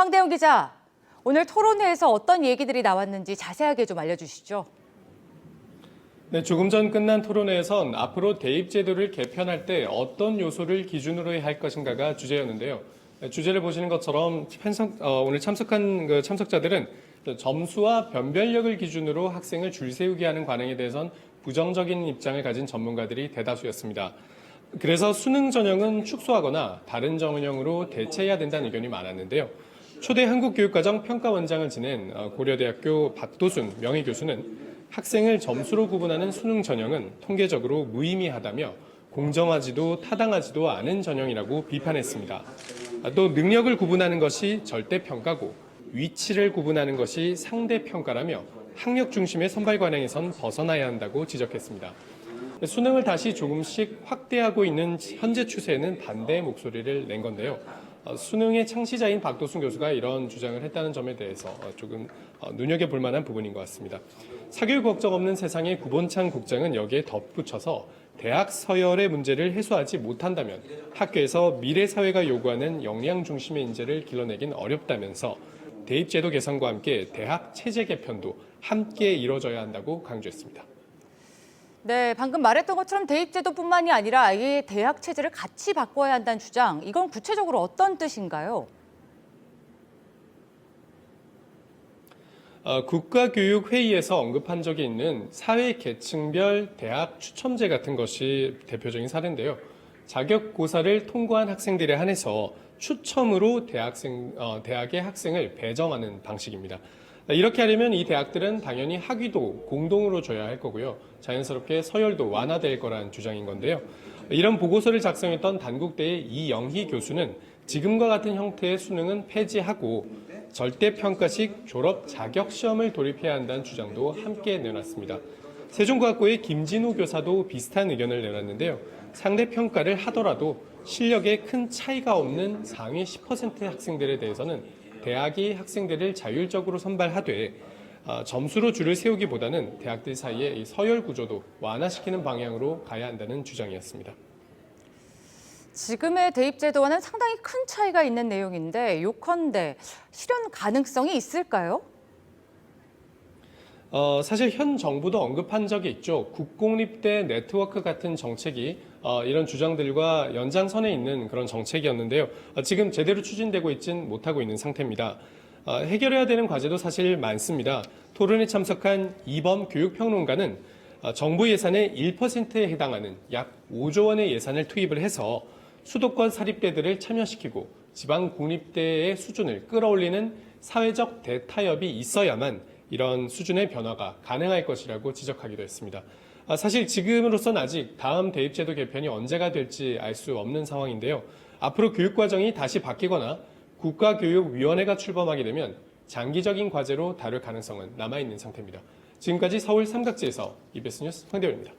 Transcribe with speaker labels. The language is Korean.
Speaker 1: 황대영 기자, 오늘 토론회에서 어떤 얘기들이 나왔는지 자세하게 좀 알려주시죠.
Speaker 2: 네, 조금 전 끝난 토론회에선 앞으로 대입제도를 개편할 때 어떤 요소를 기준으로 할 것인가가 주제였는데요. 주제를 보시는 것처럼 오늘 참석한 참석자들은 점수와 변별력을 기준으로 학생을 줄 세우게 하는 관행에 대해선 부정적인 입장을 가진 전문가들이 대다수였습니다. 그래서 수능 전형은 축소하거나 다른 전형으로 대체해야 된다는 의견이 많았는데요. 초대 한국교육과정 평가원장을 지낸 고려대학교 박도순 명예교수는 학생을 점수로 구분하는 수능 전형은 통계적으로 무의미하다며 공정하지도 타당하지도 않은 전형이라고 비판했습니다. 또 능력을 구분하는 것이 절대평가고 위치를 구분하는 것이 상대평가라며 학력 중심의 선발 관행에선 벗어나야 한다고 지적했습니다. 수능을 다시 조금씩 확대하고 있는 현재 추세에는 반대의 목소리를 낸 건데요. 수능의 창시자인 박도순 교수가 이런 주장을 했다는 점에 대해서 조금 눈여겨볼 만한 부분인 것 같습니다. 사교육 걱정 없는 세상의 구본창 국장은 여기에 덧붙여서 대학 서열의 문제를 해소하지 못한다면 학교에서 미래 사회가 요구하는 역량 중심의 인재를 길러내긴 어렵다면서 대입제도 개선과 함께 대학 체제 개편도 함께 이뤄져야 한다고 강조했습니다.
Speaker 1: 네, 방금 말했던 것처럼 대입제도뿐만이 아니라 아예 대학 체제를 같이 바꿔야 한다는 주장, 이건 구체적으로 어떤 뜻인가요?
Speaker 2: 국가교육회의에서 언급한 적이 있는 사회계층별 대학 추첨제 같은 것이 대표적인 사례인데요. 자격고사를 통과한 학생들에 한해서 추첨으로 대학의 학생을 배정하는 방식입니다. 이렇게 하려면 이 대학들은 당연히 학위도 공동으로 줘야 할 거고요. 자연스럽게 서열도 완화될 거란 주장인 건데요. 이런 보고서를 작성했던 단국대의 이영희 교수는 지금과 같은 형태의 수능은 폐지하고 절대평가식 졸업 자격시험을 도입해야 한다는 주장도 함께 내놨습니다. 세종과학고의 김진우 교사도 비슷한 의견을 내놨는데요. 상대평가를 하더라도 실력에 큰 차이가 없는 상위 10%의 학생들에 대해서는 대학이 학생들을 자율적으로 선발하되 점수로 줄을 세우기보다는 대학들 사이의 이 서열 구조도 완화시키는 방향으로 가야 한다는 주장이었습니다.
Speaker 1: 지금의 대입제도와는 상당히 큰 차이가 있는 내용인데 요컨대 실현 가능성이 있을까요?
Speaker 2: 사실 현 정부도 언급한 적이 있죠. 국공립대 네트워크 같은 정책이 이런 주장들과 연장선에 있는 그런 정책이었는데요. 지금 제대로 추진되고 있진 못하고 있는 상태입니다. 해결해야 되는 과제도 사실 많습니다. 토론에 참석한 이범 교육평론가는 정부 예산의 1%에 해당하는 약 5조 원의 예산을 투입을 해서 수도권 사립대들을 참여시키고 지방 공립대의 수준을 끌어올리는 사회적 대타협이 있어야만 이런 수준의 변화가 가능할 것이라고 지적하기도 했습니다. 사실 지금으로선 아직 다음 대입제도 개편이 언제가 될지 알 수 없는 상황인데요. 앞으로 교육과정이 다시 바뀌거나 국가교육위원회가 출범하게 되면 장기적인 과제로 다룰 가능성은 남아있는 상태입니다. 지금까지 서울 삼각지에서 EBS 뉴스 황대호입니다.